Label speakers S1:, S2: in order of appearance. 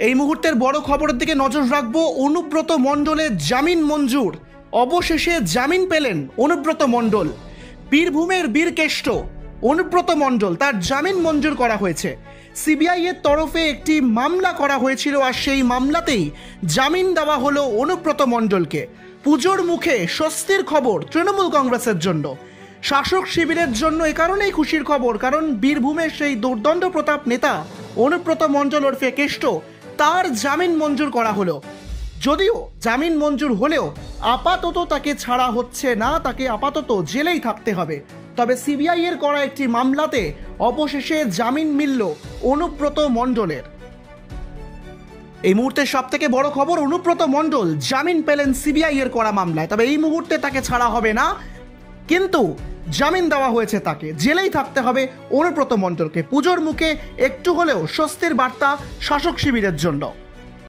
S1: এই মুহূর্তের বড় খবরের দিকে নজর রাখবো। অনুব্রত মণ্ডলের জামিন মঞ্জুর। অবশেষে জামিন পেলেন অনুব্রত মণ্ডল। বীরভূমের বীরকেষ্ট অনুব্রত মণ্ডল, তার জামিন মঞ্জুর করা হয়েছে। সিবিআই এর তরফে একটি মামলা করা হয়েছিল, আর সেই মামলাতেই জামিন দেওয়া হলো অনুব্রত মণ্ডলকে। পুজোর মুখে স্বস্তির খবর তৃণমূল কংগ্রেসের জন্য, শাসক শিবিরের জন্য এ কারণেই খুশির খবর, কারণ বীরভূমের সেই দুর্দণ্ড প্রতাপ নেতা অনুব্রত মণ্ডল ওরফে কেষ্ট, তার জামিন মঞ্জুর করা হলো। যদিও জামিন মঞ্জুর হলেও আপাতত তাকে ছাড়া হচ্ছে না, তাকে আপাতত জেলেই থাকতে হবে। তবে সিবিআই এর করা একটি মামলাতে অবশেষে জামিন মিলল অনুব্রত মণ্ডলের। এই মুহূর্তে সব থেকে বড় খবর, অনুব্রত মণ্ডল জামিন পেলেন সিবিআই এর করা মামলায়। তবে এই মুহূর্তে তাকে ছাড়া হবে না, কিন্তু জামিন দেওয়া হয়েছে তাকে, জেলেই থাকতে হবে অনুব্রত মণ্ডলকে। পুজোর মুখে একটু হলেও স্বস্তির বার্তা শাসক শিবিরের জন্য।